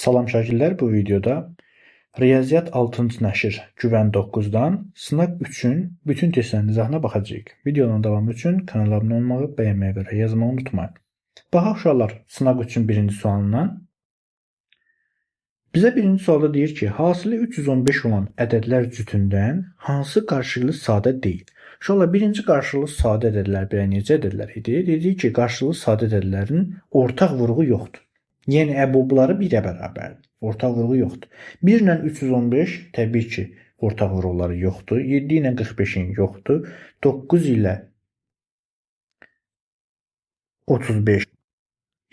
Salam şagirlər, bu videoda Riyaziyyat 6-cı nəşr Güvən 9-dan sınaq 3-ün bütün testlərin izahına baxacağıq. Videonun davamı üçün kanala abunə olmağı, bəyənməyi və yazmağı unutmayın. Baxaq uşaqlar, sınaq 3-ün birinci sualından. Bizə birinci sualda deyir ki, hasili 315 olan ədədlər cütündən hansı qarşılıqlı sadə deyil? Uşaqlar, birinci qarşılıqlı sadə ədədlər belə necə ədədlər idi? Dedik ki, qarşılıqlı sadə ədədlərin ortaq vurğu yoxdur. Yəni əbobları 1-ə bərabərdir. Ortaq vurğu yoxdur. 1 ilə 315 təbii ki, ortaq vurğuları yoxdur. 7 ilə 45-in yoxdur. 9 ilə 35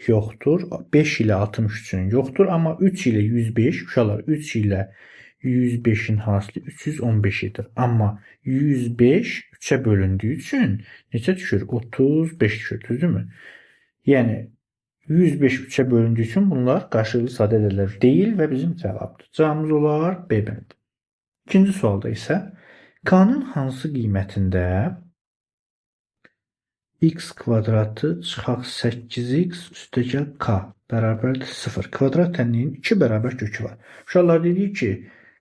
yoxdur. 5 ilə 63-ün yoxdur. Amma 3 ilə 105, uşaqlar 3 ilə 105-in hasili 315-dir. Amma 105 3-ə bölündüyü üçün neçə düşür? 35 düşür, düzdürmü? Yəni 105 3-ə bölündüyü üçün bunlar qarşılıqlı sadə ədədlər deyil və bizim cavabdır. Cavabımız olar B bəndi. İkinci sualda isə K-nın hansı qiymətində x kvadratı çıxaq 8x üstəgəl K bərabərdir 0. Kvadrat tənliyin 2 bərabər kökü var. Uşaqlar dedik ki,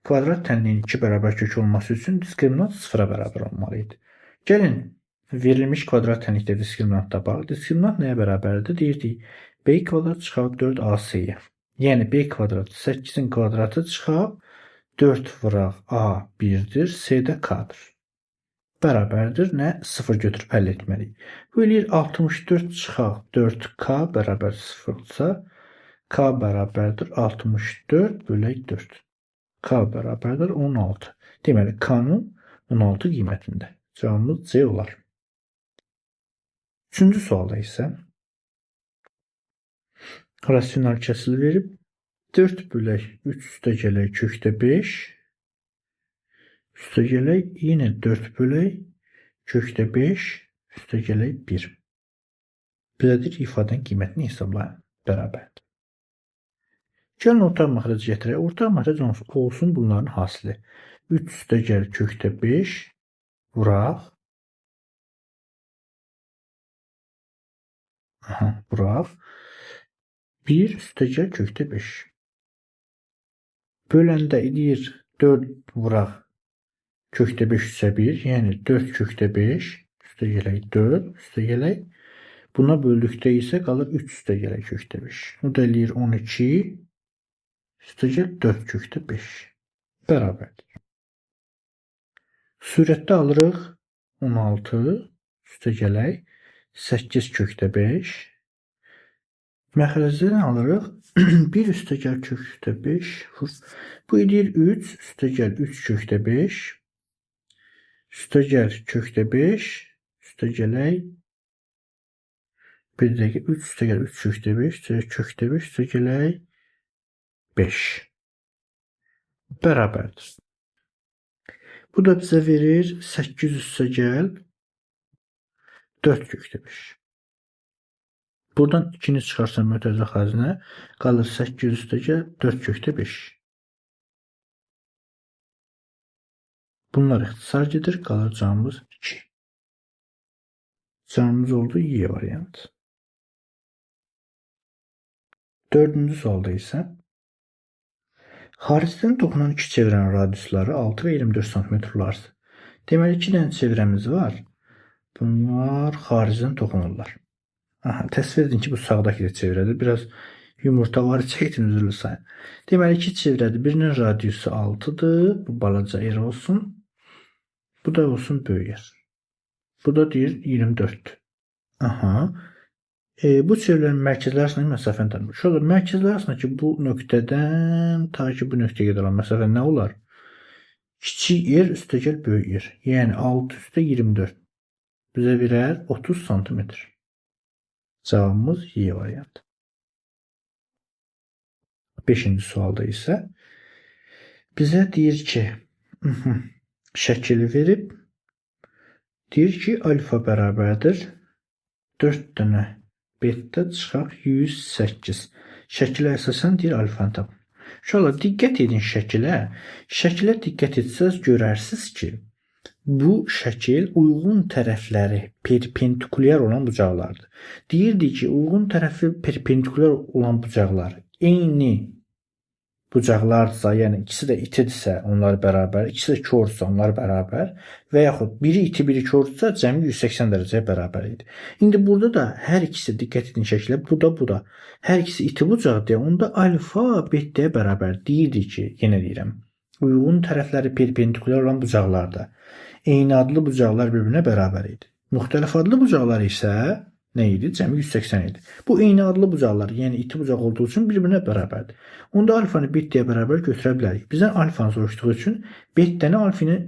kvadrat tənliyin 2 bərabər kökü olması üçün diskriminant 0-a bərabər olmalıydı. Gəlin, verilmiş kvadrat tənlikdə diskriminant tapaq. Diskriminant nəyə bərabərdir? Deyirdik, b kvadrat çıxaq 4ac-yə. Yəni, b kvadrat 8-in kvadratı çıxaq 4 vuraq a 1-dir, c də k-dır. Bərabərdir, nə? 0 götürüb həll etməliyik. Bu eləyir 64 çıxaq 4k bərabər 0-dırsa, k bərabərdir 64 bölək 4. K bərabərdir 16. Deməli, k-nın 16 qiymətində. Cavabımız C olar. Üçüncü sualda isə rasional kəsil verib 4 bölək 3 üstəgələk kökdə 5 üstəgələk yenə 4 bölək kökdə 5 üstəgələk 1. Bizədir ifadənin qiymətini hesablayın. Bərabərdir. Gəlin ortaq məxrəc gətirək. Ortaq məxrəc olsun bunların hasili. 3 üstəgəl kökdə 5 vuraq. Vuraq. 1 üstəgəl kökdə 5. Böləndə edir 4 vuraq kökdə 5 üstə 1. Yəni 4 kökdə 5 üstəgələk 4 üstəgələk. Buna böldükdə isə qalır 3 üstəgələk kökdə 5. Bu da eləyir 12 üstəgəl 4 kökdə 5. Bərabərdir. Sürətdə alırıq 16 üstəgələk 8 kökdə 5. Məxrəcdən alırıq 1 üstəgəl kökdə 5. Bu edir 3 üstəgəl 3 kökdə 5. Üstəgəl kökdə 5. Üstəgələk 1 dəqiqə 3 üstəgəl 3 kökdə 5. Üstəgəl kökdə 5 üstəgələk 5. Bərabərdir. Bu da bizə verir 8 üstəgəl 4 kökdə 5. Buradan 2-ni çıxarsan mötərizə xərcinə qalır 8 üstəgəl 4 kökdə 5. Bunlar ixtisar gedir, qalır cavabımız 2. Cavabımız oldu Y variantı. Dördüncü sualda isə xaricdən toxunan iki çevrənin radiusları 6 və 24 cm olarsa. Deməli, 2 dənə çevrəmiz var. Bunlar xaricdən toxunurlar. Təsvir edin ki, bu sağdakı da çevrədir. Biraz yumurta var, çəkdin, üzrlü sayın. Deməli, 2 çevrədir. Birinin radiusu 6-dır. Bu balaca yer olsun. Bu da olsun böyük yer. Bu da deyir 24-dür. Bu çevrələrin mərkəzləri arasındakı məsafəni tanımır. Şöyle mərkəzlər arasındakı bu nöqtədən ta ki bu nöqtəyə qədər olan məsafə nə olar? Kiçik yer üstəgəl böyük yer. Yəni 6 üstə 24. Bizə verər 30 cm. Cavabımız Y variantı. 5-ci sualda isə bizə deyir ki, şəkil verib, deyir ki, alfa bərabərdir 4 dənə beta çıxaq 108. Şəkilə əsasən deyir alfanı tapın. Şöyle diqqət edin şəkilə. Şəkilə diqqət etsəz görərsiniz ki, bu şəkil uyğun tərəfləri perpendikulyar olan bucaqlardır. Deyirdi ki, uyğun tərəfi perpendikulyar olan bucaqlar eyni bucaqlardırsa, yəni ikisi də itidirsə, onlar bərabər, ikisi də korsa, onlar bərabər və yaxud biri iti, biri korsa, cəmi 180 dərəcəyə bərabər idi. İndi burada da hər ikisi diqqət edin şəklə, bu da. Hər ikisi iti bucaqdır. Onda alfa betəyə bərabər deyirdi ki, yenə deyirəm, uyğun tərəfləri perpendikulyar olan bucaqlarda eyni adlı bucaqlar bir-birinə bərabər idi. Müxtəlif adlı bucaqlar isə nə idi? Cəmi 180 idi. Bu eyni adlı bucaqlar, yəni iti bucaq olduğu üçün bir-birinə bərabərdir. Onda alfanı betəyə bərabər götürə bilərik. Bizdən alfanı soruşduğu üçün betəni alfa ilə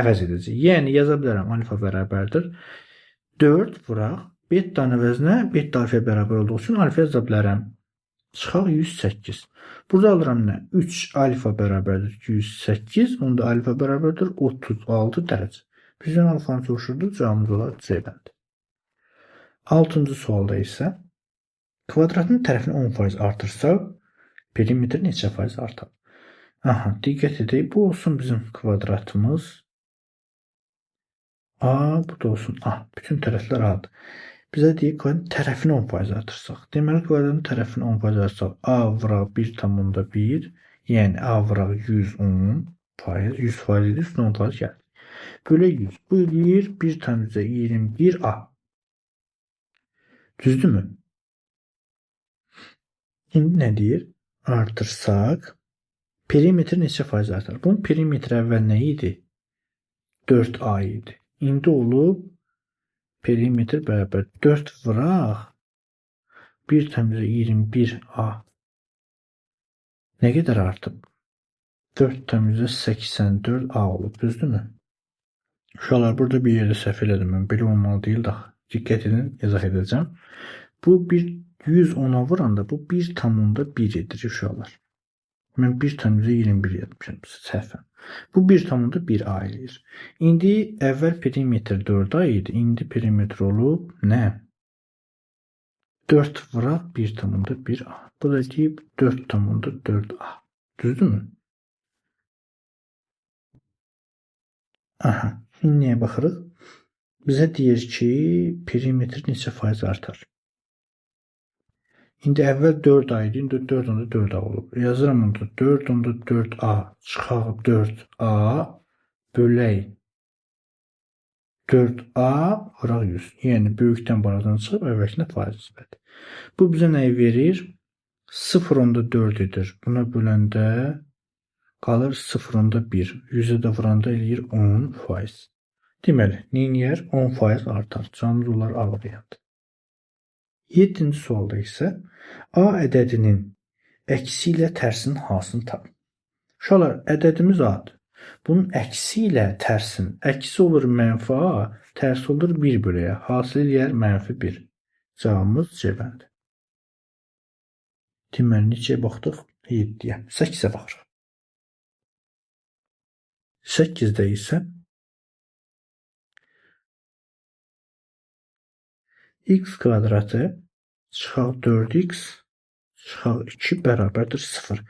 əvəz edəcək. Yəni yaza bilərəm alfa bərabərdir 4 vuraq betanın əvəzinə beta alfaya bərabər olduğu üçün alfa yaza bilərəm. Çıxaq 108. Burada alıram nə? 3 alfa bərabərdir 108. Onda alfa bərabərdir 36 dərəcə. Bizdən alfanı soruşurdu. Cavabımız olar C bəndi. 6-cı sualda isə kvadratın tərəfini 10% artırsaq, perimetr neçə faiz artar? Aha, diqqət edək. Bu olsun bizim kvadratımız. A, bu da olsun A. Bütün tərəflər A'dır. Bizə deyək kvadratın tərəfini 10% artırsaq. Deməli, kvadratın tərəfini 10% artırsaq, A vuraq 1,1, yəni A vuraq 110%, 100% idi, üstünə 10% gəlir. Bölə 100. Bu eləyir 1,21A. Düzdürmü? İndi nə deyir? Artırsaq, perimetr neçə faiz artar? Bunun perimetri əvvəl nə idi? 4A idi. İndi olub perimetr bərabər 4 vuraq 1,21A. Nə qədər artıb? 4,84A olub, düzdürmü? Uşaqlar, burada bir yerdə səhv elədim mən. Belə olmalı deyil də. Diqqət edin, izah edəcəm. Bu 110-a vuranda bu 1,1 edir uşaqlar. Mən 1,21 yazmışam səhvən. Bu 1,1A eləyir. İndi əvvəl perimetr 4A idi. İndi perimetr olub nə? 4 vuraq 1,1A. Bu da deyib 4,4A. Düzdürmü? Aha. Şimdi nəyə baxırıq? Bizə deyir ki, perimetr neçə faiz artar? İndi əvvəl 4A idi, indi 4,4A olub. Yazıram onda 4,4A çıxaq 4A bölək 4A vuraq 100. Yəni, böyükdən baladan çıxıb əvvəlkinə faiz nisbəti. Bu bizə nəyi verir? 0,4 edir. Buna böləndə qalır 0,1. 100-ə də vuranda eləyir 10%. Deməli, neyniyər? 10% artar. Cavabımız olar A variantı. 7-ci sualda isə A ədədinin əksi ilə tərsinin hansını tapın. Uşaqlar, ədədimiz A-dır. Bunun əksi ilə tərsin. Əksi olur mənfi A, tərsi olur 1 böləyə. Hasil eləyər mənfi 1. Cavabımız C bəndi. Deməli, neçəyə baxdıq? 7-yə. 8-ə baxırıq. 8-də isə x kvadratı çıxaq 4x çıxaq 2 bərabərdir 0.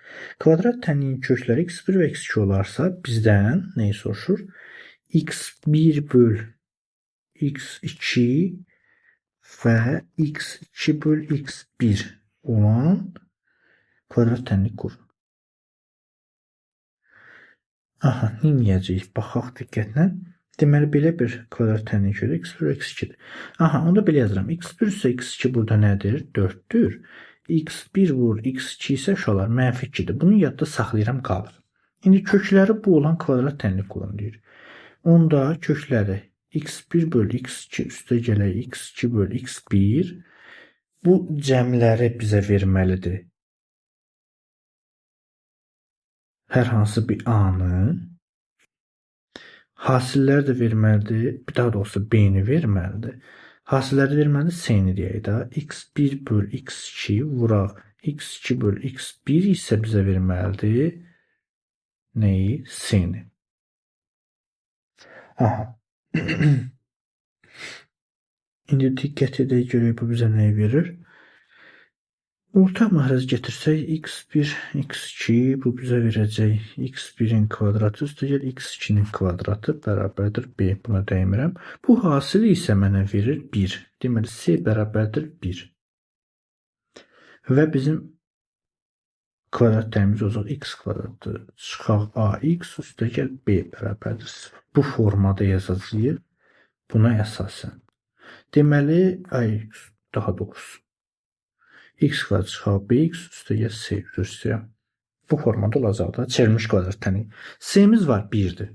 Kvadrat tənliyin kökləri x1 və x2 olarsa, bizdən nəyi soruşur? x1 böl x2 və x2 böl x1 olan kvadrat tənlik qurun. Aha, neyəcəyik? Baxaq diqqətlə. Deməli, belə bir kvadrat tənlik kökü x1 x2-dir. Aha, onda belə yazıram. x1 isə x2 burada nədir? 4-dür. x1 vur x2 isə uşaqlar mənfi 2-dir. Bunu yadda saxlayıram, qalır. İndi kökləri bu olan kvadrat tənlik qurulur. Onda kökləri x1 böl x2 üstə gələk x2 böl x1 bu cəmləri bizə verməlidir. Hər hansı bir A-nı. Hasillər də verməlidir. Daha doğrusu B-ni verməlidir. Hasilləri verməlidir. C-ni deyək də. x1 böl x2 vuraq. x2 böl x1 isə bizə verməlidir. Nəyi? C-ni. Aha. İndi diqqət edək görək bu bizə nəyi verir. Orta məhrəz getirsək x1, x2 bu bizə verəcək x1-in kvadratı üstə gəl x2-nin kvadratı bərabərdir B. Buna dəymirəm. Bu hasili isə mənə verir 1. Deməli, C bərabərdir 1. Və bizim kvadrat tənimiz olacaq x kvadratı çıxaq ax üstəgəl b bərabərdir 0. Bu formada yazacağıq. Buna əsasən. Deməli, ax daha doğrusu. X kvadrat çıxaq bx üstəgəl c göstərəm. Bu formada olacaq da çevrilmiş kvadrat təni. C-miz var 1-dir.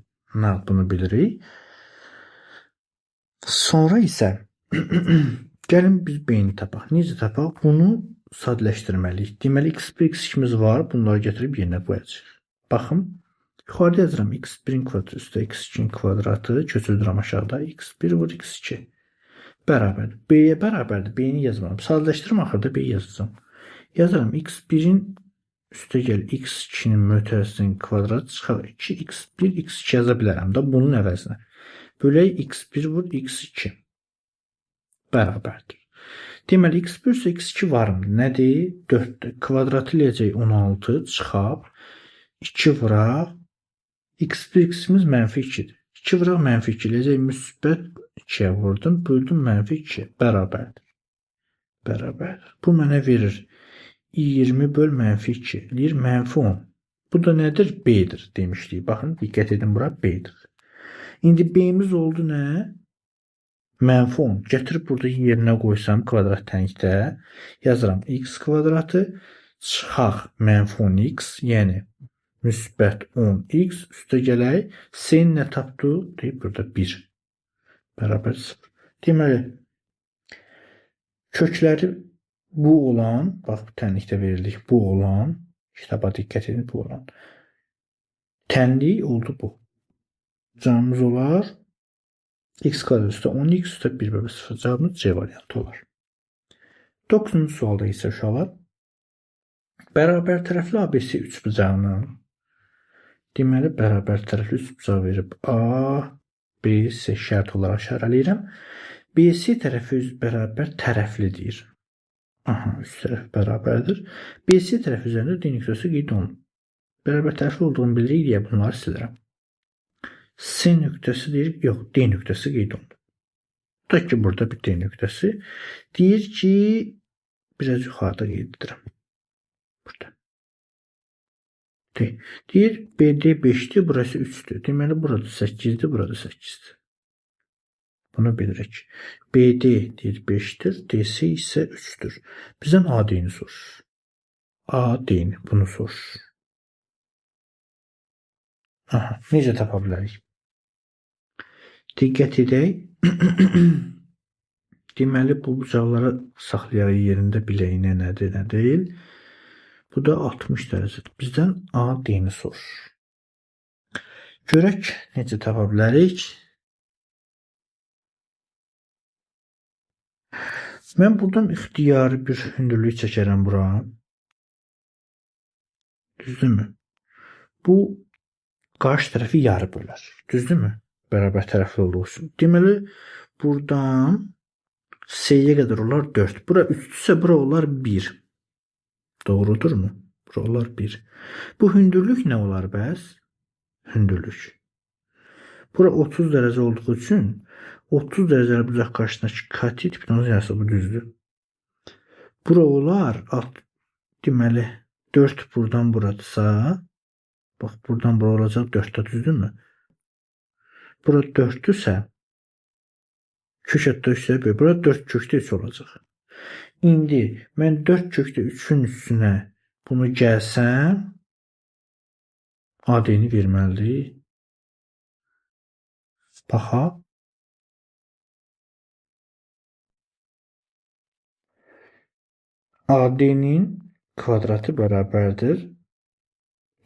Bunu bilirik. Sonra isə gəlin biz b-ni tapaq. Necə tapaq? Bunu sadələşdirməliyik. Deməli, x1, x2-miz var. Bunları gətirib yerinə qoyacaq. Baxın. Yuxarıda yazıram x1-in kvadratı üstə x2-in kvadratı. Köçürdürəm aşağıda. x1 vur x2. Bərabərdir. B-yə bərabərdir. B-ni yazmaram. Sadələşdirim axırda b yazacağım. Yazıram x1-in üstə gəl x2-nin mötərizəsinin kvadratı çıxaq 2 x1, x2 yaza bilərəm da bunun əvəzinə. Bölək x1 vur x2. Bərabərdir. Deməli, x1 ise x2 varımdır. Nədir? 4'dür. Kvadratı eləyəcək 16 çıxaq. 2 vuraq. x1, x2'miz mənfi 2'dir. 2 vuraq mənfi 2 eləyəcək müsbət 2'yə vurdum. Böldüm mənfi 2'yə. Bərabərdir. Bərabərdir. Bu mənə verir. 20 böl mənfi 2 eləyir mənfi 10. Bu da nədir? B-dir demişdik. Baxın, diqqət edin, bura B-dir. İndi B-miz oldu nə? Mənfi 10. Gətirib burada yerinə qoysam kvadrat təngdə yazıram x kvadratı çıxaq mənfi 10x, yəni müsbət 10x üstə gələk. C-ni nə tapdı? Deyib burada 1. Bərabər 0. Deməli, kökləri bu olan, bax tənlikdə verildik, bu olan, kitaba diqqət edin, bu olan. Tənlik oldu bu. Cavabımız olar x kvadrat üstə 10x üstə 1 bölü 0. Cavabımız C variantı olar. 9-cu sualda isə uşaqlar bərabər tərəfli ABC üçbucağının deməli bərabər tərəfli üçbucaq verib A, B, C şərt olaraq işarələyirəm. BC tərəfi üz bərabər tərəflidir. Aha, üst tərəf bərabərdir. BC tərəfi üzərində D nöqtəsi qeyd olunur. Bərabər tərəfli olduğunu bilirik deyə bunları silərəm. C nöqtəsi deyir, yox, D nöqtəsi qeyd olunur. Tutaq ki, burada bir D nöqtəsi. Deyir ki, biraz yuxarıda qeyd edirəm. Burada. Deyir, BD 5'dir, burası 3'dür. Deməli, burada 8'dir, burada 8'dir. Bunu bilirik. BD deyir 5'dir, DC isə 3'dür. Bizdən AD'ni soruşur. AD'ni, bunu soruşur. Aha, necə tapa bilərik? Diqqət edək. Deməli, bu bucaqları saxlayaraq yerində bilək nədir, nə deyil. Bu da 60 dərəcədir. Bizdən AD'ni soruşur. Görək, necə tapa bilərik? Mən buradan ixtiyari bir hündürlük çəkərəm bura. Düzdürmü? Bu qarşı tərəfi yarı bölər. Düzdürmü? Bərabər tərəfli olduğu üçün. Deməli, buradan C-yə qədər olar 4. Bura 3-dürsə, bura olar 1. Doğrudurmu? Bura olar 1. Bu hündürlük nə olar bəs? Hündürlük. Bura 30 dərəcə olduğu üçün 30 dərəcəli bucaq qarşısındakı katit hipnoz yarısı bu düzdür. Bura olar, deməli 4 buradan buradırsa, bax buradan bura olacaq 4'də düzdürmü? Bura 4'dürsə, kök hətta 3'də bura 4 kökdə 3 olacaq. İndi mən 4 kökdə 3'ün üstünə bunu gəlsəm, AD'ni verməlidir. Baxaq. AD'nin kvadratı bərabərdir.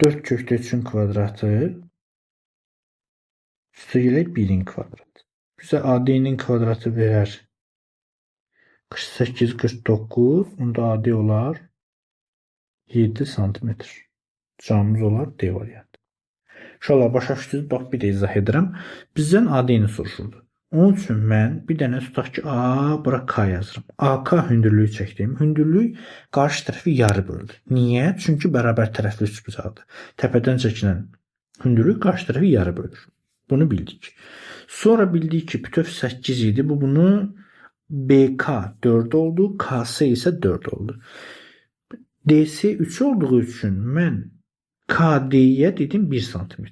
4 kökdə 3'ün kvadratı üstə gələk 1'in kvadratı. Bizə AD'nin kvadratı verər 48, 49. Onda AD olar 7 santimetr. Cavabımız olar D variantı. İnşallah başa düşdünüz. Bax, bir də izah edirəm. Bizdən AD'ni soruşurdu. Onun üçün mən bir dənə tutaq ki, bura K yazırım. AK hündürlüyü çəkdim. Hündürlük qarşı tərəfi yarı böldü. Niyə? Çünki bərabər tərəfli üçbucaqdır. Təpədən çəkilən hündürlük qarşı tərəfi yarı bölür. Bunu bildik. Sonra bildik ki, bütöv 8 idi. Bu bunu BK 4 oldu. KS isə 4 oldu. DC 3 olduğu üçün mən KD-yə dedim 1 sm.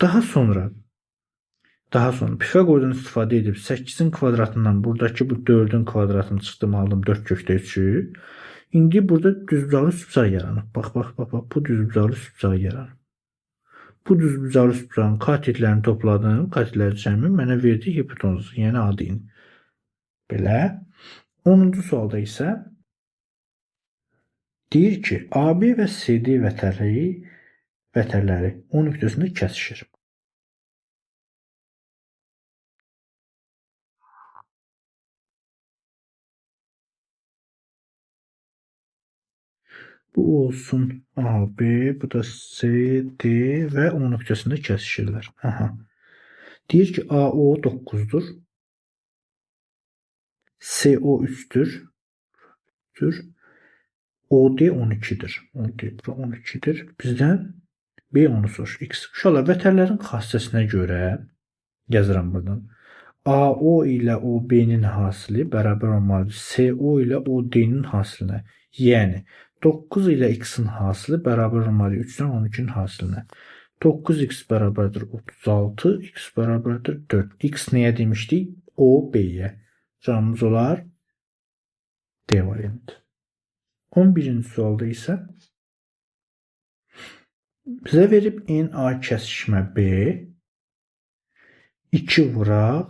Daha sonra Pifaqordan istifadə edib 8-in kvadratından buradakı bu 4-ün kvadratını çıxdım, aldım 4 kökdə 3-ü. İndi burada düzbucaqlı üçbucaq yaranıb. Bax, bu düzbucaqlı üçbucaq yaranıb. Bu düzbucaqlı üçbucağın katetlərini topladım. Katetləri cəmi mənə verdi hipotenuzu, yəni AD-ni. Belə. 10-cu sualda isə deyir ki, AB və CD vətərləri O nöqtəsində kəsişir. Bu olsun AB, bu da CD və O nöqtəsində kəsişirlər. Aha. Deyir ki, AO 9-dur. CO 3-dür. OD 12-dir. OD 12-dir. Bizdən B onu soruşur. X. Uşaqlar, vətərlərin xassəsinə görə yazıram buradan. AO ilə OB-nin hasili bərabər olmalıdır CO ilə OD-nin hasilinə. Yəni 9 ilə X-in hasili bərabər olmalıdır 3-dən 12-nin hasilinə. 9x bərabərdir 36, X bərabərdir 4. X nəyə demişdik? OB-yə. Cavabımız olar D variantı. 11-ci sualda isə bizə verib NA kəsişmə B, 2 vuraq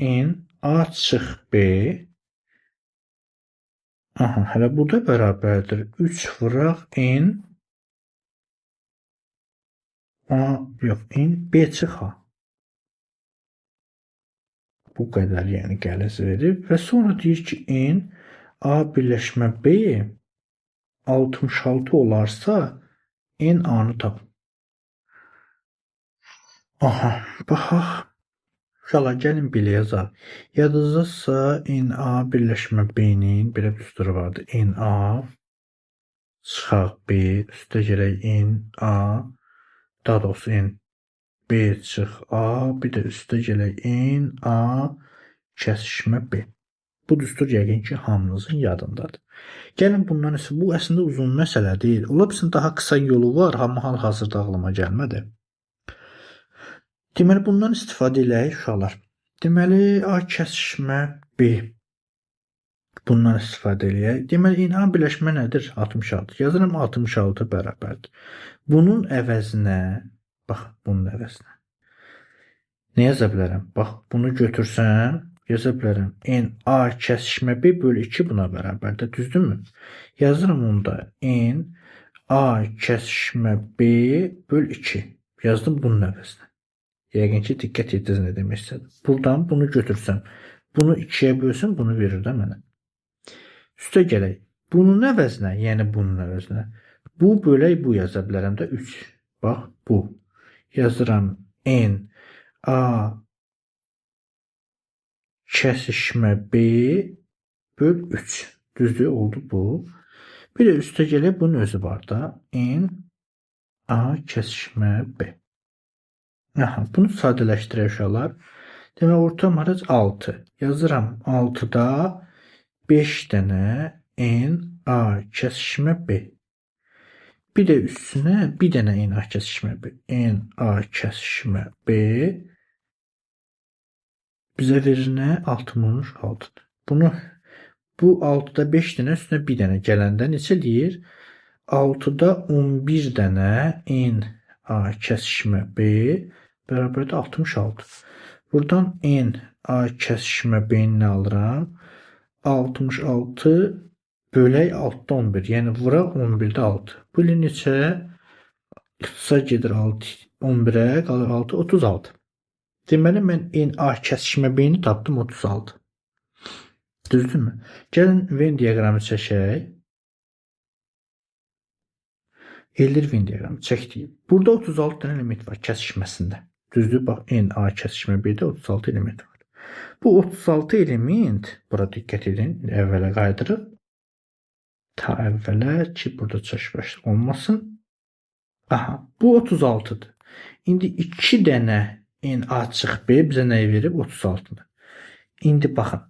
NA çıx B. Aha, hələ bu da bərabərdir 3 vuraq N B çıx A. Bu qədər, yəni qəliz verib və sonra deyir ki, N A birləşmə B 66 olarsa N A-nı tapın. Aha, baxaq. Uşaqlar, gəlin belə yazaq. Yadınızdadsa NA birləşmə B-nin belə düsturu vardı. NA çıxaq B üstə gələk NA, daha doğrusu N B çıx A, bir də üstə gələk NA kəsişmə B. Bu düstur yəqin ki, hamınızın yadındadır. Gəlin bundan isə bu əslində uzun məsələ deyil. Ola bilsin daha qısa yolu var, amma hal-hazırda ağlıma gəlmədi. Deməli, bundan istifadə eləyək uşaqlar. Deməli, A kəsişmə B. Bundan istifadə eləyək. Deməli, NA birləşmə nədir? 66. Yazıram 66 bərabərdir. Bunun əvəzinə, bax, bunun əvəzinə. Nə yaza bilərəm? Bax, bunu götürsəm, yaza bilərəm. NA kəsişmə B bölü 2 buna bərabərdir. Düzdürmü? Yazıram onda. NA kəsişmə B bölü 2. Yazdım bunun əvəzinə. Yəqin ki, diqqət ediniz nə demək istədim. Buradan bunu götürsəm, bunu 2-yə bölsəm, bunu verir də mənə. Üstə gələk. Bunun əvəzinə, yəni bunun əvəzinə. Bu bölək bu yaza bilərəm də 3. Bax, bu. Yazıram NA kəsişmə B böl 3. Düzdür, oldu bu. Bir də üstə gələk, bunun özü var da. NA kəsişmə B. Aha, bunu sadələşdirək uşaqlar. Demək, orta mahrac 6. Yazıram 6-da 5 dənə NA kəsişmə B. Bir də üstünə bir dənə NA kəsişmə B. NA kəsişmə B bizə verir nə? 66-dır. Bu 6-da 5 dənə üstünə bir dənə gələndə neçə eləyir? 6-da 11 dənə NA kəsişmə B bərabərdə 66. Buradan NA kəsişmə B-ni alıram. 66 bölək 6-da 11. Yəni vuraq 11-də 6. Bu ilə neçə? İxtisar gedir 11-ə, qalır 6, 36. Deməli, mən NA kəsişmə B-ni tapdım 36. Düzdürmü? Gəlin Venn diaqramı çəkək. Eldir Venn diaqramı çəkdik. Burada 36 dənə element var kəsişməsində. Düzdür, bax, NA kəsişmə B-də 36 element var. Bu 36 element, bura diqqət edin, əvvələ qaydırıq. Ta əvvələ ki, burada çaşbaş olmasın. Aha, bu 36-dır. İndi 2 dənə NA çıx B bizə nəyi verib? 36-dır. İndi baxın,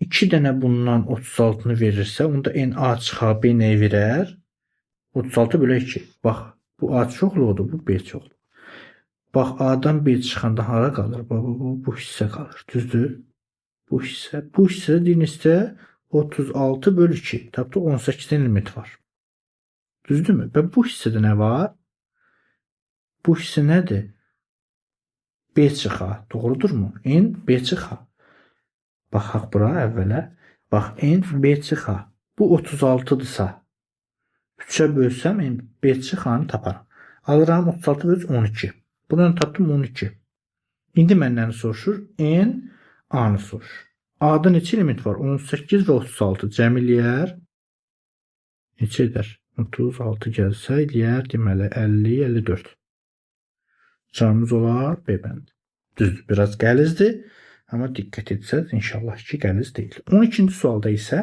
2 dənə bundan 36-nı verirsə, onda n a çıxar, b nəyə verər? 36 bölü 2. Bax, bu a çoxluğudur, bu b çoxluğu. Bax, a-dan b çıxanda hara qalır? Bu hissə qalır. Düzdür? Bu hissə. Bu hissə deyinizsə 36 bölü 2. Tapdı 18-dən limit var. Düzdürmü? Və bu hissədə nə var? Bu hissə nədir? B çıxar. Doğrudurmu? N B çıxar. Baxaq bura əvvələ. Bax, n B çıxar. Bu 36-dırsa 3-ə bölsəm n B çıxanı taparam. Alıram 36 bölü 12. Buradan tapdım 12. İndi məndən soruşur? N A-nı soruşur. A-da neçə element var? 18 və 36. Cəm eləyər. Neçə edər? 36 gəlsə eləyər. Deməli 50, 54. Cavabımız olar B bəndi. Düzdür, biraz qəlizdir. Amma diqqət etsəz, inşallah ki, qəliz deyil. 12-ci sualda isə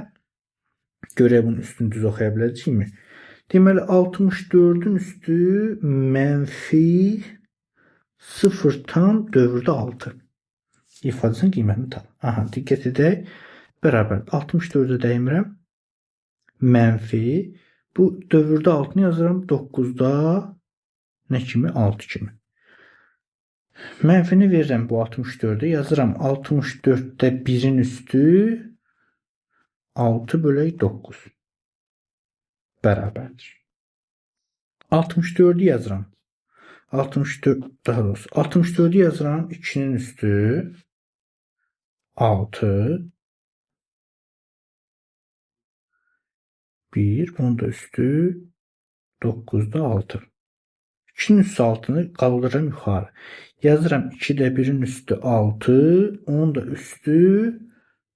görək bunun üstünü düz oxuya biləcəyikmi? Deməli, 64-ün üstü mənfi 0 tam dövrdə 6. İfadəsinin qiymətini tap. Aha, diqqət edək. Bərabər 64-ə dəymirəm. Mənfi. Bu dövrdə 6-nı yazıram. 9-da nə kimi? 6 kimi. Mənfini verirəm bu 64-də. Yazıram 64-də 1-in üstü 6 bölək 9. Bərabərdir. 64-ü yazıram. 64-ü yazıram. 2-nin üstü 6. 1. Onun da üstü 9'da 6. 2'nin üstü 6'nı kaldırıram yuxarı. Yazıram 2'də 1'in üstü 6. Onun da üstü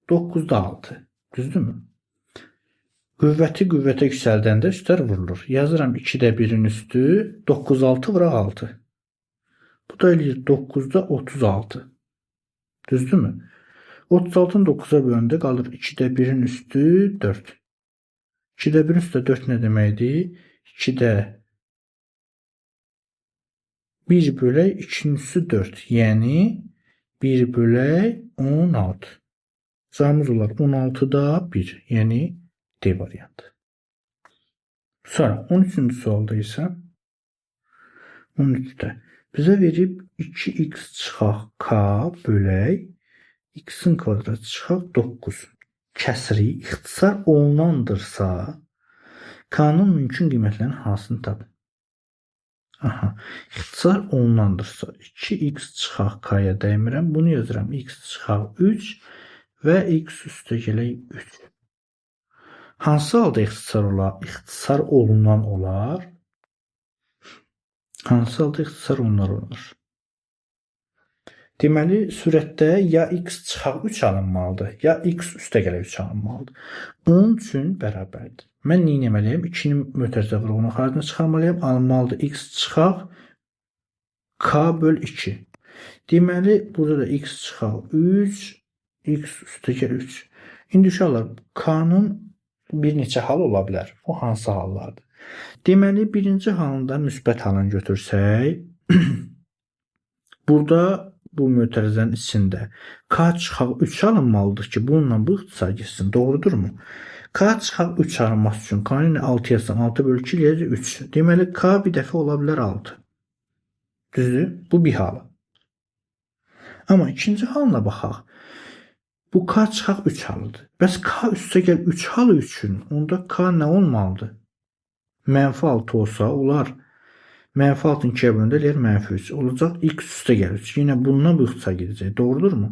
9'da 6. Düzdürmü? Qüvvəti qüvvətə yüksəldəndə üstlər vurulur. Yazıram 2'də 1'in üstü 9 6 vuraq 6. Bu da eləyir 9'da 36. Düzdürmü? 36'ın 9'a bölündə qalır 2'də 1'in üstü 4. 2'də 1'in üstü 4 nə deməkdir? 2'də 1 bölək 2'nin üstü 4. Yəni 1 bölək 16. Cavabımız olar 16'da 1. Yəni D variantı. Sonra 13-cü sualda isə 13'də bizə verib 2x çıxaq k bölək x-in kvadratı çıxaq 9. Kəsri ixtisar olunandırsa k-nın mümkün qiymətlərinin hansını tapın. Aha, ixtisar olunandırsa 2x çıxaq k-ya dəymirəm. Bunu yazıram x çıxaq 3 və x üstə gələk 3. Hansı halda ixtisar olunan olar? Hansı halda ixtisar olunan olar? Deməli, sürətdə ya x çıxaq 3 alınmalıdır, ya x üstə gələk 3 alınmalıdır. Onun üçün bərabərdir. Mən nə etməliyəm? 2-nin mötərizə vurğunu xaricində çıxarmalıyam. Alınmalıdır x çıxaq k böl 2. Deməli, burada da x çıxaq 3, x üstə gəl 3. İndi uşaqlar, k-nın bir neçə hal ola bilər. O hansı hallardır? Deməli, birinci halında müsbət halını götürsək, burada bu mötərizənin içində k çıxaq 3 alınmalıdır ki, bununla bu ixtisar geçsin. Doğrudurmu? K çıxaq 3 alınması üçün k-nı 6 yazsam 6 bölü 2 eləyəcək 3. Deməli, k bir dəfə ola bilər 6. Düzdür? Bu bir halı. Amma ikinci halına baxaq. Bu k çıxaq 3 halıdır. Bəs k üstə gəl 3 halı üçün onda k nə olmalıdır? Mənfi 6 olsa olar. Mənfi 6-ın 2-yə bölündə eləyər mənfi 3. Olacaq x üstə gəl 3. Yenə bundan bu ixtisar gedəcək. Doğrudurmu?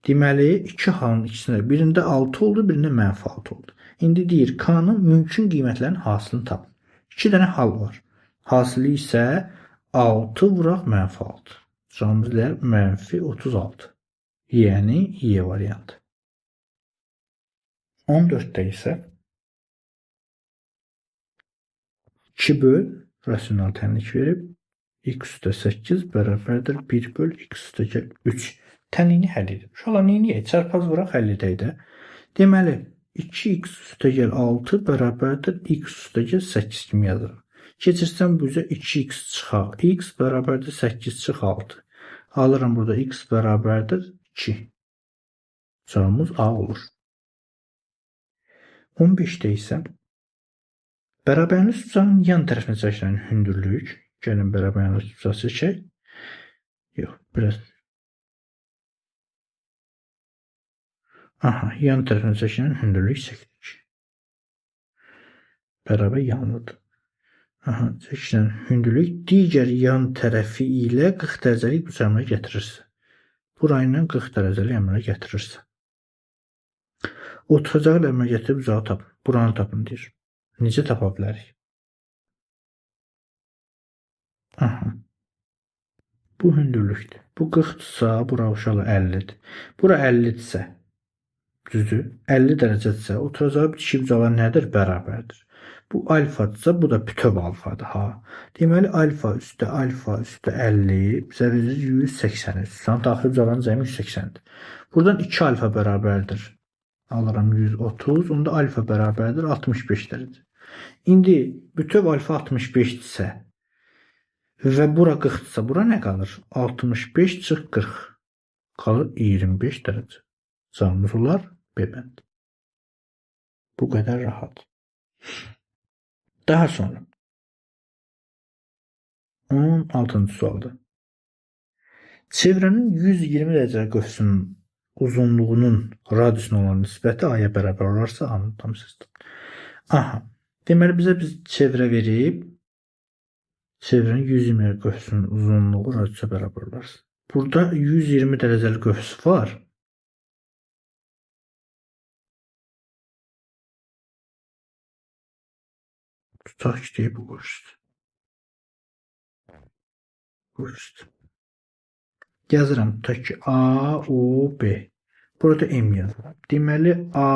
Deməli, iki halın ikisində birində 6 oldu, birində mənfi 6 oldu. İndi deyir, k-nın mümkün qiymətlərin hasilini tapın. 2 dənə hal var. Hasili isə 6 vuraq mənfi 6. Cavabımız eləyər mənfi 36. Yəni, Y variantı. 14'də isə 2 böl rasional tənlik verib x üstə 8 bərabərdir 1 böl x üstə 3. Tənliyini həll edib. Uşaqlar neyini? Çarpaz vuraq həll edək də. Deməli, 2x üstə gəl 6 bərabərdir x üstə gəl 8 kimi yazırım. Keçirsəm bu üzə 2x çıxaq x bərabərdir 8 çıx 6. Alıram burada x bərabərdir 2. Cavabımız A olur. 15-də isə bərabərlik tutacağın yan tərəfinə çəkilən hündürlük. Gəlin bərabərlik tutacaq çəkək. Yox, biraz. Aha, yan tərəfinə çəkilən hündürlük çəkirik. Bərabər yanlıdır. Aha, çəkilən hündürlük digər yan tərəfi ilə 40 dərəcəlik bu əmələ gətirirsə. Burayla 40 dərəcəlik əmələ gətirirsə. Oturacağı əmələ gətirib uzağı tapın. Buranı tapın deyir. Necə tapa bilərik? Aha. Bu hündürlükdür. Bu 40-dırsa, bura uşaqlar 50-dir. Bura 50-dirsə, düzdür? 50 dərəcədirsə, oturacağı bitişik bucaqlar nədir? Bərabərdir. Bu alfadırsa, bu da bütöv alfadır. Ha. Deməli, alfa üstə 50 bizə verir 180. Sonra daxil bucaqların cəmi 180-dir. Buradan 2 alfa bərabərdir. Alıram 130. Onda alfa bərabərdir 65 dərəcə. İndi bütöv alfa 65-dirsə və bura 40-dırsa, bura nə qalır? 65 çıx 40. Qalır 25 dərəcə. Cavabımız olar B bənd. Bu qədər rahat. Daha sonra 16-cı sualda. Çevrənin 120 dərəcə qövsünün uzunluğunun radiusuna olan nisbəti A-ya bərabər olarsa A-nın tam hissəsidir. Aha. Deməli bizə çevrə verib, çevrənin 120 qövsünün uzunluğu radiusa bərabər olarsa. Burada 120 dərəcəli qövs var. Tutaq ki, deyib bu qövsdür. Qövsdür. Yazıram, tutaq ki A, O, B. Burada M yazıram. Deməli A,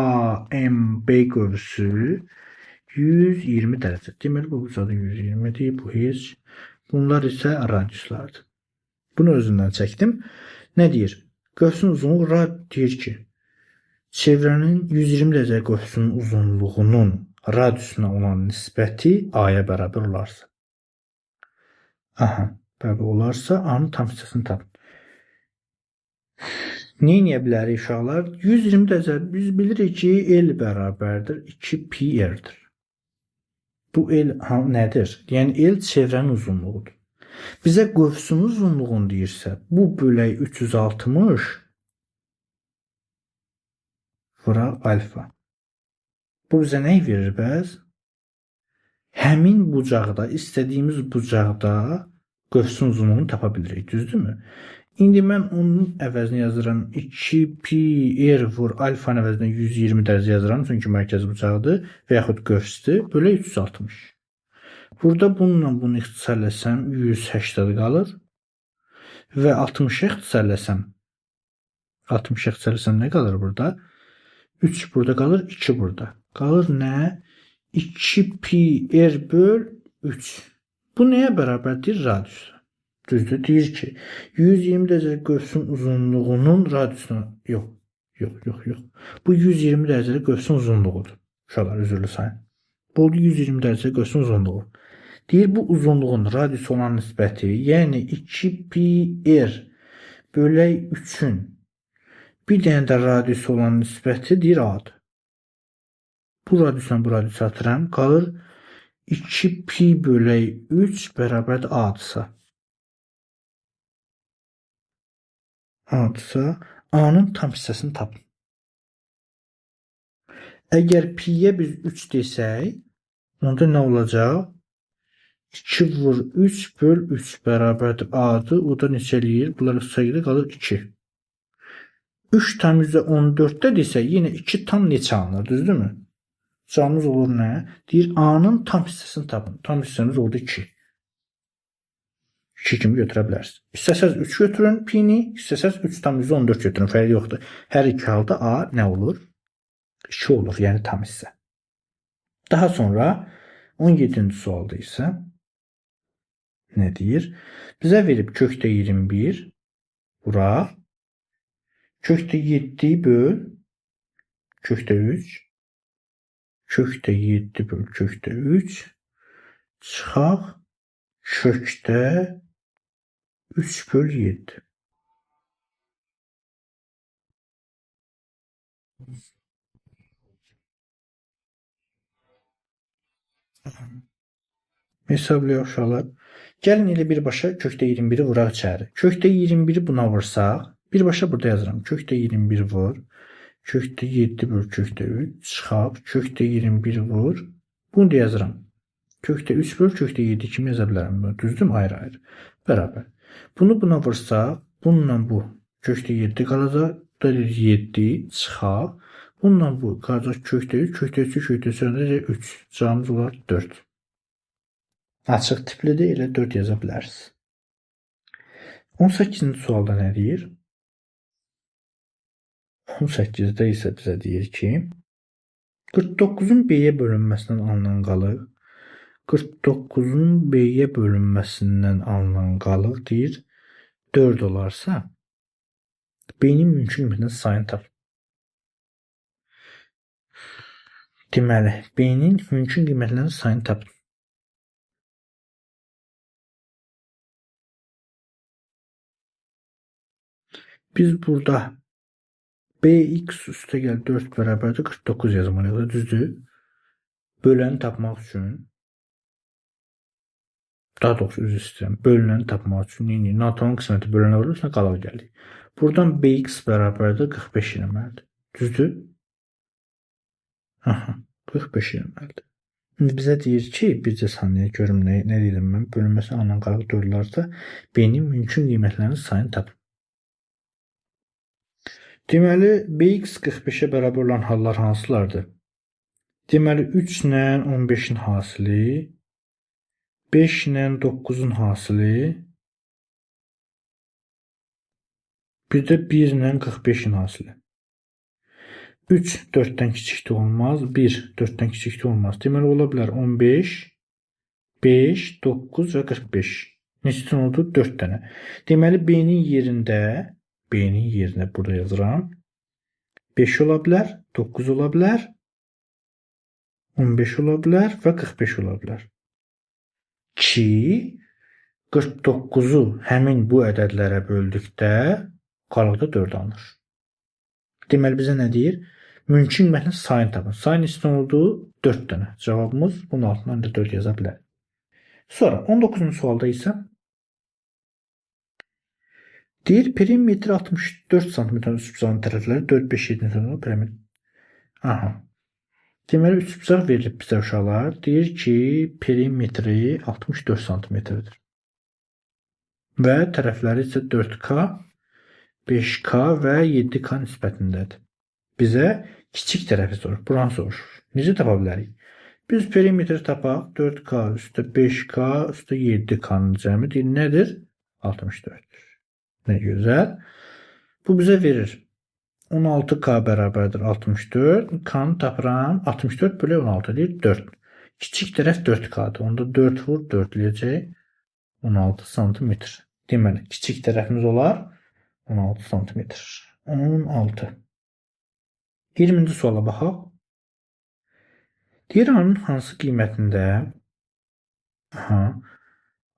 M, B qövsü 120 dərəcə. Deməli bu uzadı 120-dir, bu heç. Bunlar isə radiuslardır. Bunu özündən çəkdim. Nə deyir? Qövsün uzunluğu deyir ki, çevrənin 120 dərəcə qövsünün uzunluğunun radiusuna olan nisbəti A-ya bərabər olarsa. Aha, bərabər olarsa A-nın tam hissəsini tapın. Nə edə bilərik uşaqlar? 120 dərəcə biz bilirik ki, L bərabərdir 2πr-dir. Bu L nədir? Yəni L çevrənin uzunluğudur. Bizə qövsün uzunluğunu deyirsə, bu bölək 360 vuraq alfa. Bu bizə nə verir bəs? Həmin bucaqda, istədiyimiz bucaqda qövsün uzunluğunu tapa bilirik, düzdürmü? İndi mən onun əvəzinə yazıram 2πr vur alfanın əvəzinə 120 dərəcə yazıram, çünki mərkəzi bucaqdır və yaxud qövsdür, bölək 360. Burada bununla bunu ixtisarləsəm 180 qalır və 60-ı ixtisarləsəm nə qalır burada? 3 burada qalır, 2 burada. Qalır nə? 2πr böl 3. Bu nəyə bərabərdir? Radiusa. Düzdür, deyir ki, 120 dərəcəlik qövsün uzunluğunun radiusuna, yox. Bu 120 dərəcəlik qövsün uzunluğudur. Uşaqlar, üzrlü sayın. Bu 120 dərəcəlik qövsün uzunluğu. Deyir, bu uzunluğun radiusu olan nisbəti, yəni 2πr bölək 3-ün bir dənə də radiusu olan nisbəti deyir A-dır. Bu radiusdan bu radiusu atıram, qalır 2π bölək 3 bərabərdir A-dırsa. A-dırsa, A-nın tam hissəsini tapın. Əgər P-yə biz 3 desək, onda nə olacaq? 2 vur 3 böl 3 bərabərdir A-dır. O da neçə eləyir? Bunlar üstəgədə qalır 2. 3 tam %14-də desək, yenə 2 tam neçə alınır, düzdürmü? Cavabımız olur nə? Deyir, A-nın tam hissəsini tapın. Tam hissəmiz oldu 2. 2 kimi götürə bilərsiniz. İstəsəz 3 götürün P-ni, istəsəz 3 tam %14 götürün. Fərqi yoxdur. Hər iki halda A nə olur? 2 olur, yəni tam hissə. Daha sonra 17-ci sualda isə nə deyir? Bizə verib kökdə 21 bura, kökdə 7 böl kökdə 3, kökdə 7 böl kökdə 3 çıxaq kökdə 3 böl 7. Hesablayaq uşaqlar. Gəlin elə birbaşa kökdə 21-i vuraq içəri. Kökdə 21-i buna vursaq, birbaşa burada yazıram. Kökdə 21 vur. Kökdə 7 böl kökdə 3 çıxab. Kökdə 21 vur. Bunu da yazıram. Kökdə 3 böl kökdə 7 kimi yaza bilərəm. Düzdürmü? Ayrı-ayrı. Bərabər. Bunu buna vursaq, bununla bu kökdə 7 qalacaq. Bu da 7 çıxab. Bununla bu qalacaq kökdə 3, kökdə 3, kökdə 3, 3. Cavabımız olar 4. Açıq tiplidir, elə 4 yaza bilərsiniz. 18-ci sualda nə deyir? 18-də isə bizə deyir ki, 49-un B-yə bölünməsindən alınan qalıq 49-un B-yə bölünməsindən alınan qalıq deyir 4 olarsa B-nin mümkün qiymətinin sayını tap. Deməli, B-nin mümkün qiymətlərinin sayını tap. Biz burada bx üstə gəl 4 bərabərdir 49 yazmalıyıq. Düzdür? Böləni tapmaq üçün daha doğrusu üzr istəyirəm. Bölünəni tapmaq üçün natural qisməti bölənə vurursa qalıq gəlir. Buradan bx bərabərdir 45 eləməlidir. Düzdür? Aha, 45 eləməlidir. İndi bizə deyir ki, bircə saniyə görüm nə deyirəm mən. Bölünməsi alınan qalıq 4 olarsa B-nin mümkün qiymətlərinin sayını tapın. Deməli, bx 45-ə bərabər olan hallar hansılardır? Deməli, 3 ilə 15-in hasili, 5 ilə 9-un hasili, bir də 1 ilə 45-in hasili. 3 4-dən kiçikdir olmaz, 1 4-dən kiçikdir olmaz. Deməli, ola bilər 15, 5, 9 və 45. Neçə oldu? 4 dənə. Deməli, B-nin yerinə burada yazıram. 5 ola bilər, 9 ola bilər, 15 ola bilər və 45 ola bilər. Ki 49-u həmin bu ədədlərə böldükdə qalıqda 4 alınır. Deməli, bizə nə deyir? Mümkün qiymətinin sayını tapın. Sayı neçə oldu? 4 dənə. Cavabımız bunun altından da 4 yaza bilər. Sonra 19-cu sualda isə deyir, perimetri 64 cm üçbucağın tərəfləri 4, 5, 7 cm perimetr. Aha. Deməli, üçbucaq verilib bizə uşaqlar. Deyir ki, perimetri 64 cm-dir. Və tərəfləri isə 4K, 5K və 7K nisbətindədir. Bizə kiçik tərəfi sorur. Buranı soruşur. Necə tapa bilərik? Biz perimetri tapaq. 4K üstə 5K üstə 7K-nın cəmi deyir, nədir? 64-dür. Nə gözəl. Bu bizə verir. 16K bərabərdir 64. K-nı tapıram. 64 bölü 16 deyir 4. Kiçik tərəf 4K-dır. Onda 4 vur 4 eləyəcək 16 cm. Deməli, kiçik tərəfimiz olar 16 cm. 16. 20-ci suala baxaq. Deyir, A-nın hansı qiymətində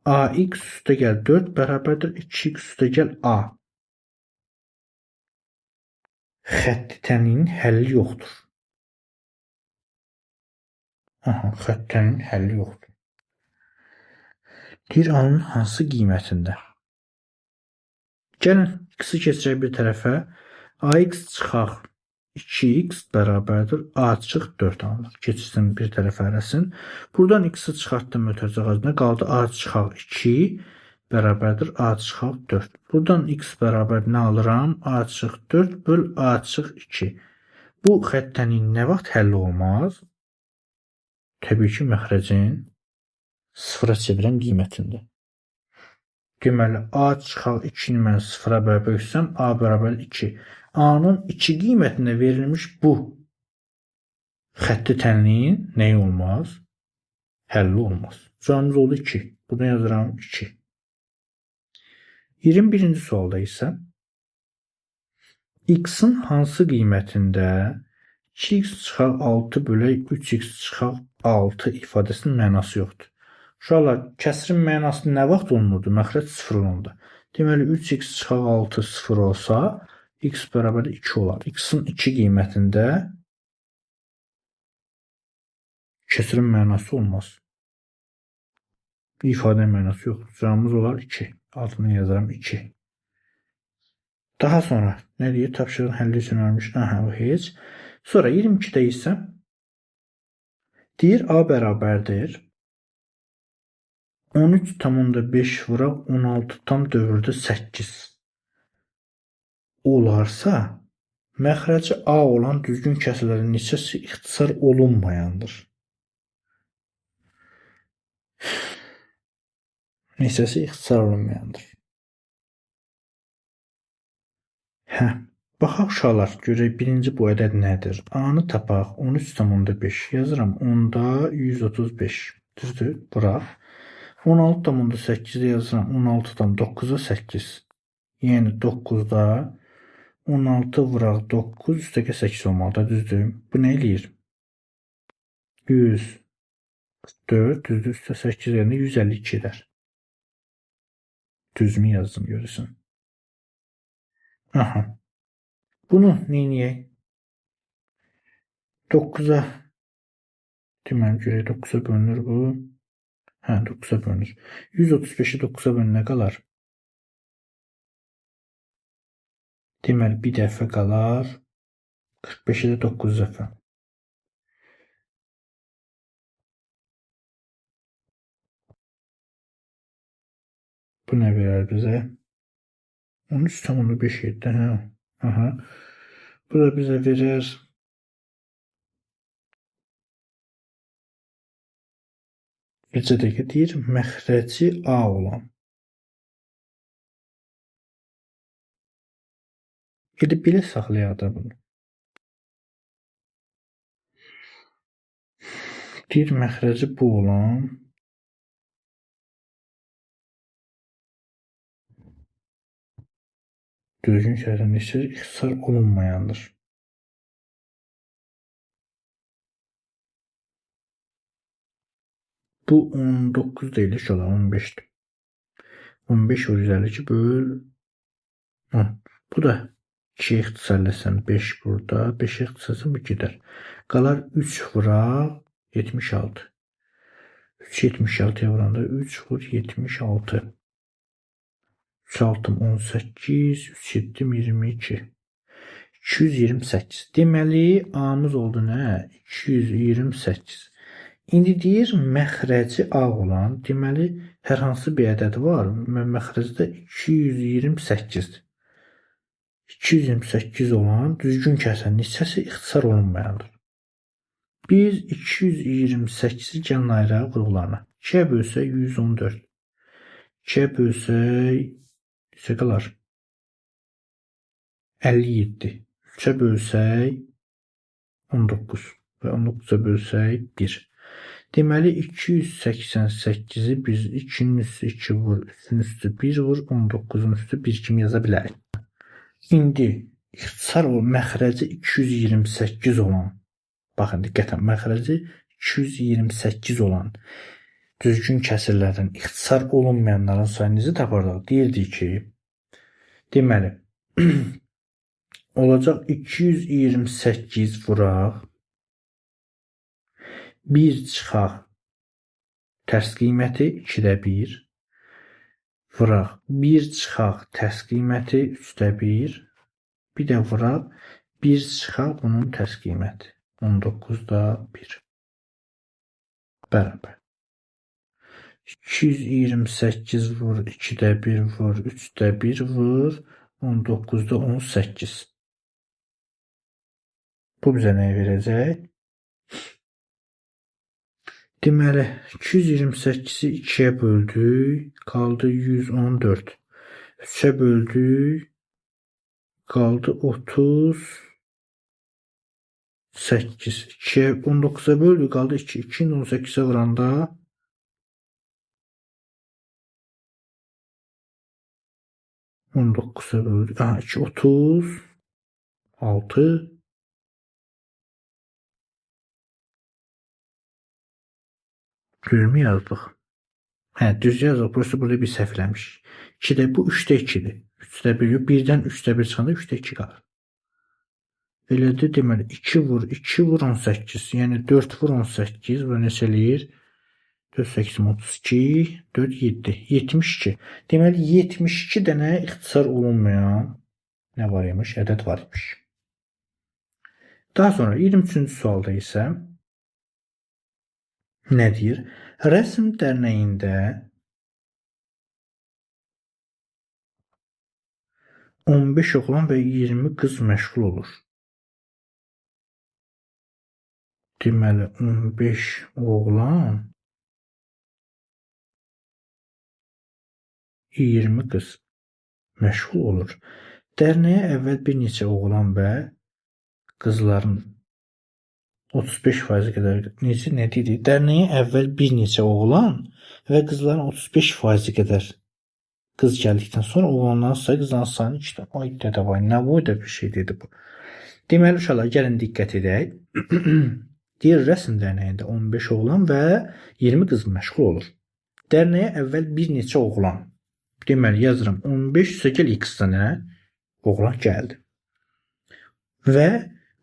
AX üstə gəl 4 bərabərdir 2X üstə gəl A. Xətti tənliyinin həlli yoxdur. Xətti tənliyinin həlli yoxdur. Deyir, A-nın hansı qiymətində? Gəlin, X-i keçirək bir tərəfə. AX çıxaq 2X bərabərdir A çıx 4 alınır. Keçirsin bir tərəfə hərəsin. Buradan X-i çıxartdım ötürəcək ağacına. Qaldı A çıxaq 2 bərabərdir A çıxaq 4. Buradan X bərabər nə alıram? A çıx 4 böl A çıx 2. Bu xəttənin nə vaxt həlli olmaz? Təbii ki, məxrəcin sıfıra çevirən qiymətində. Deməli, A çıxaq 2-ni mən sıfıra bərabər etsəm, A bərabər 2. A-nın 2 qiymətinə verilmiş bu xətti tənliyin nəyi olmaz? Həlli olmaz. Cavabımız oldu 2. Buradan yazıram 2. 21-ci sualda isə X-in hansı qiymətində 2X çıxaq 6 bölək 3X çıxaq 6 ifadəsinin mənası yoxdur. Uşaqlar, kəsirin mənası nə vaxt olunurdu? Məxrəc 0 olanda. Deməli, 3X çıxaq 6 0 olsa, X bərabər 2 olar. X-in 2 qiymətində kəsirin mənası olmaz. İfadə mənası yox. Cavabımız olar 2. Altına yazaram 2. Daha sonra nə deyir? Tapşırığın həlli üçün ölmüş. Aha, o heç. Sonra 22-də isə deyir A bərabərdir 13,5 vuraq 16 tam dövrdə 8 olarsa, məxrəci A olan düzgün kəsrlərin neçəsi ixtisar olunmayandır? Neçəsi ixtisar olunmayandır? Hə. Baxaq uşaqlar, görək birinci bu ədəd nədir? A-nı tapaq. 13,5 yazıram. 10-da 135. Düzdür? Bura. 16,8 yazıram. 16-dan 9-a 8. Yəni 9-da 16 vuraq 9 üstəgə 8 olmalıdır. Düzdür? Bu nə eləyir? 104 düzdür? Üstə 8 yerində 152 edər. Düzmü yazdım görürsən? Aha. Bunu neyniyək? 9-a deməli görək 9-a bölünür bu. Hə, 9-a bölünür. 135-i 9-a bölünə qalar. Deməli bir dəfə qalar. 45-i də 9 dəfə. Bu nə verər bizə? 13,5 etdi, hə. Aha. Bu da bizə verir. Necə deyir? Məxrəci A olan. Gedib belə saxlayaq da bunu. Deyir məxrəci bu olan düzgün kəsrlərin neçəsi ixtisar olunmayandır? Bu 19 deyil, şöyle 15'dir. 15 vur 152 böl 10. Bu da 2'ye ixtisarləsən 5 burada. 5'e ixtisarləsən bu gedər. Qalar 3 vuraq 76. 3 76'ya vuranda 3 vur 76. 3 6 18. 3 7 22. 228. Deməli A'mız oldu nə? 228. İndi deyir məxrəci A olan, deməli hər hansı bir ədəd var. Məxrəcdə 228-dir. 228 olan düzgün kəsrlərin neçəsi ixtisar olunmayandır? Biz 228-i gəlin ayıraq qruqlarına. 2-yə bölsək 114. 2-yə bölsək neçə qalar? 57. 3-ə bölsək 19 və 19-a bölsək 1. Deməli 288-i biz 2-nin üstü 2 vur, 3-ün üstü 1 vur, 19-un üstü 1 kimi yaza bilərik. İndi ixtisar o məxrəci 228 olan, baxın diqqətən, məxrəci 228 olan düzgün kəsirlərdən ixtisar olunmayanların sayını necə tapardıq? Deyirdik ki, deməli olacaq 228 vuraq 1 çıxaq tərs qiyməti 2-də 1 vuraq 1 çıxaq tərs qiyməti 3-də 1 bir də vuraq 1 çıxaq bunun tərs qiyməti 19-da 1 bərabər 228 vur 2-də 1 vur 3-də 1 vur 19-da 18. Bu bizə nə verəcək? Deməli 228-i 2-yə böldük, qaldı 114. 3-ə böldük, qaldı 38. 2-yə 19-a böldük, qaldı 2. 2-ni 18-ə vuranda 19'a böldük. Aha, 2 36 düzmü yazdıq? Hə, düz yazdıq. Burası burada bir səhv eləmişik. 2-də bu 3-də 2-dir. 3-də 1 yox. 1-dən 3-də 1 çıxanda 3-də 2 qalır. Belədir, deməli 2 vur 2 vur 18. Yəni 4 vur 18. Bu neçə eləyir? 4 8 32, 4 7, 72. Deməli 72 dənə ixtisar olunmayan nə var imiş? Ədəd var imiş. Daha sonra 23-cü sualda isə nə deyir? Rəsm dərnəyində 15 oğlan və 20 qız məşğul olur. Deməli 15 oğlan 20 qız məşğul olur. Dərnəyə əvvəl bir neçə oğlan və qızların 35% qədər nə dedik? Dərnəyə əvvəl bir neçə oğlan və qızların 35% qədər qız gəldikdən sonra oğlanların sayı qızların sayını 2-dən. Ay dədə vay, nə boyda bir şey dedi bu. Deməli uşaqlar gəlin diqqət edək. Deyir rəsm dərnəyində 15 oğlan və 20 qız məşğul olur. Dərnəyə əvvəl bir neçə oğlan. Deməli yazıram 15 + x dənə oğlan gəldi. Və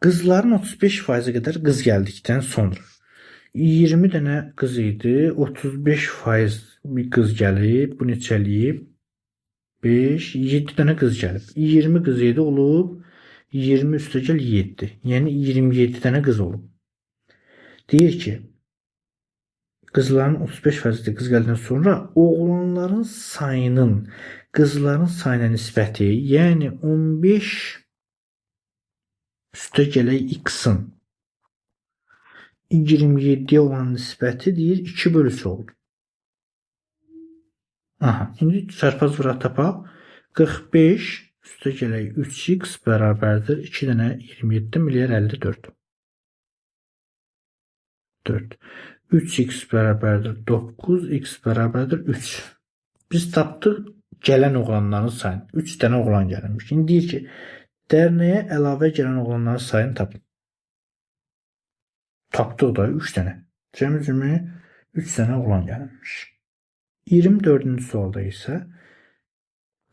qızların 35% qədər qız gəldikdən sonra 20 dənə qız idi, 35% bir qız gəlib, bu neçəliyib 5, 7 dənə qız gəlib. 20 qız idi olub 20 + 7. Yəni 27 dənə qız olub. Deyir ki, qızların 35% qız gəldikdən sonra oğlanların sayının qızların sayına nisbəti, yəni 15 + x-in 27-yə olan nisbəti deyir 2/3 olur. Aha, indi çarpaz vuraq tapaq. 45 + 3x bərabərdir 2 dənə 27 milyar 54. 4. 3x bərabərdir 9, x bərabərdir 3. Biz tapdıq gələn oğlanların sayını. 3 dənə oğlan gəlmiş. İndi deyir ki, dərnəyə əlavə gələn oğlanların sayını tapın. Tapdıq da 3 dənə. Cəmi 3 dənə oğlan gəlmiş. 24-cü sualda isə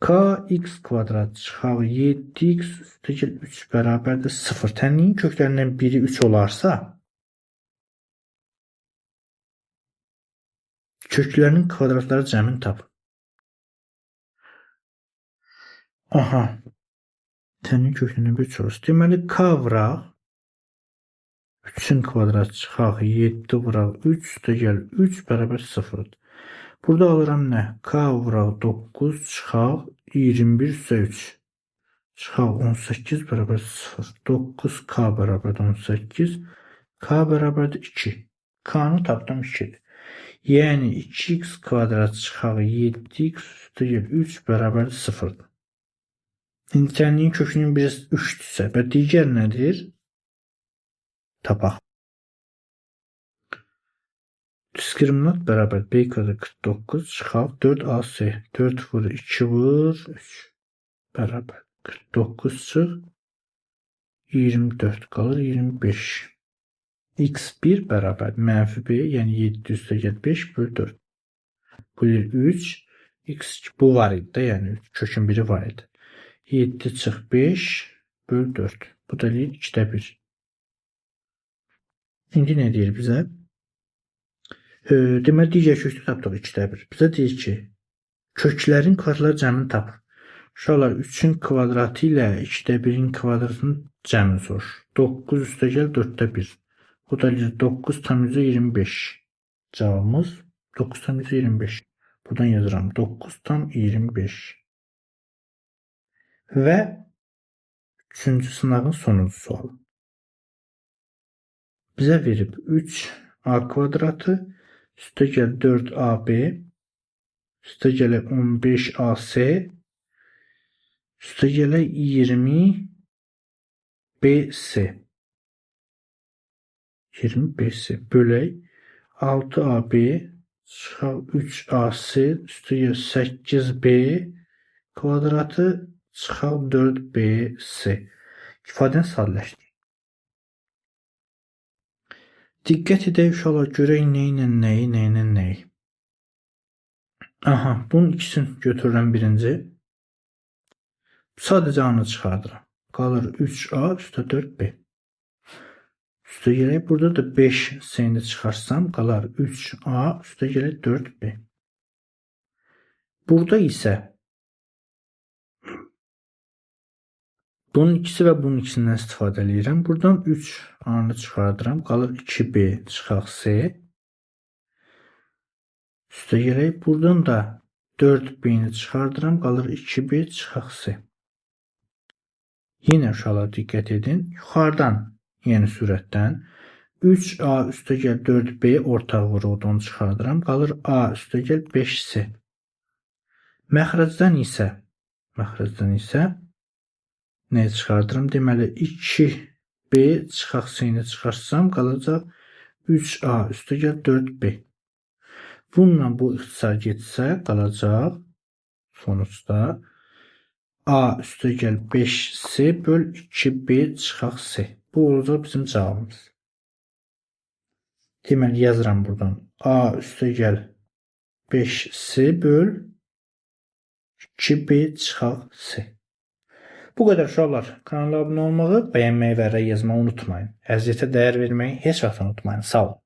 kx kvadrat çıxaq 7x + 3 bərabərdir 0. Tənliyin köklərindən biri 3 olarsa, köklərinin kvadratları cəmini tapın. Aha. Tənliyin köklərindən biri 3 olursa. Deməli, k vuraq 3-ün kvadratı çıxaq 7 vuraq 3 + 3 bərabər 0-dır. Burada alıram nə? K vuraq 9 çıxaq 21 + 3 çıxaq 18 bərabər 0. 9k bərabər 18. K bərabər 2. K-nı tapdım 2-dir. Yəni 2x kvadrat çıxaq 7x + 3 bərabər 0-dır. İndi tənliyin kökünün birisi 3-dürsə və digər nədir? Tapaq. Diskriminant bərabər b kvadrat 49 çıxaq 4ac. 4 vur 2 vur 3 bərabər 49 çıx 24 qalır 25. x1 bərabər -b, yəni 7 + 5 bölü 4. Bu 3, x2 bu var idi də, yəni kökün biri var idi. 7 çıx 5 bölü 4. Bu da 2-də 1. İndi nə deyir bizə? Deməli, digər kökdə tapdıq 2-də 1. Bizə deyir ki, köklərin kvadratları cəmini tapın. Uşaqlar 3-ün kvadratı ilə 2-də 1-in kvadratının cəmini soruşur. 9 + 4-də 1. Bu da 9 tam 25. Cavabımız 9 tam 25. Buradan yazıram 9 tam 25. Və 3-cü sınavın sonuncu sualı. Bizə verib 3a kvadratı üstəgəl 4ab üstəgələ 15ac üstəgələ 20bc 20bc bölək 6ab çıxaq 3ac üstəgəl 8b kvadratı çıxaq 4bc. İfadəni sadələşdir. Diqqət edək uşaqlar, görək nə ilə nəyi, nə ilə nəyi. Aha, bunun ikisini götürürəm birinci. Sadəcə A-nı çıxardıram. Qalır 3A + 4B. Üstə gələk, burada da 5c-ni çıxarsam qalar 3a üstə gələk 4b. Burada isə bunun ikisi və bunun ikisindən istifadə edirəm. Buradan 3a-nı çıxardıram, qalır 2b çıxaq c. Üstə gələk, buradan da 4b-ni çıxardıram, qalır 2b çıxaq c. Yenə uşaqlar diqqət edin. Yuxarıdan, yəni sürətdən 3a üstə gəl 4b ortaq vuruqda onu çıxardıram. Qalır a üstə gəl 5c. Məxrəcdən isə nəyi çıxardıram? Deməli 2b çıxaq c-ni çıxarsam qalacaq 3a üstə gəl 4b. Bununla bu ixtisar getsə qalacaq sonuçda a üstə gəl 5c böl 2b çıxaq c. Bu olacaq bizim cavabımız. Deməli yazıram buradan. A üstə gəl 5c böl 2b çıxaq c. Bu qədər uşaqlar. Kanala abunə olmağı, bəyənməyi və rəy yazmağı unutmayın. Əziyyətə dəyər verməyi heç vaxt unutmayın. Sağ olun.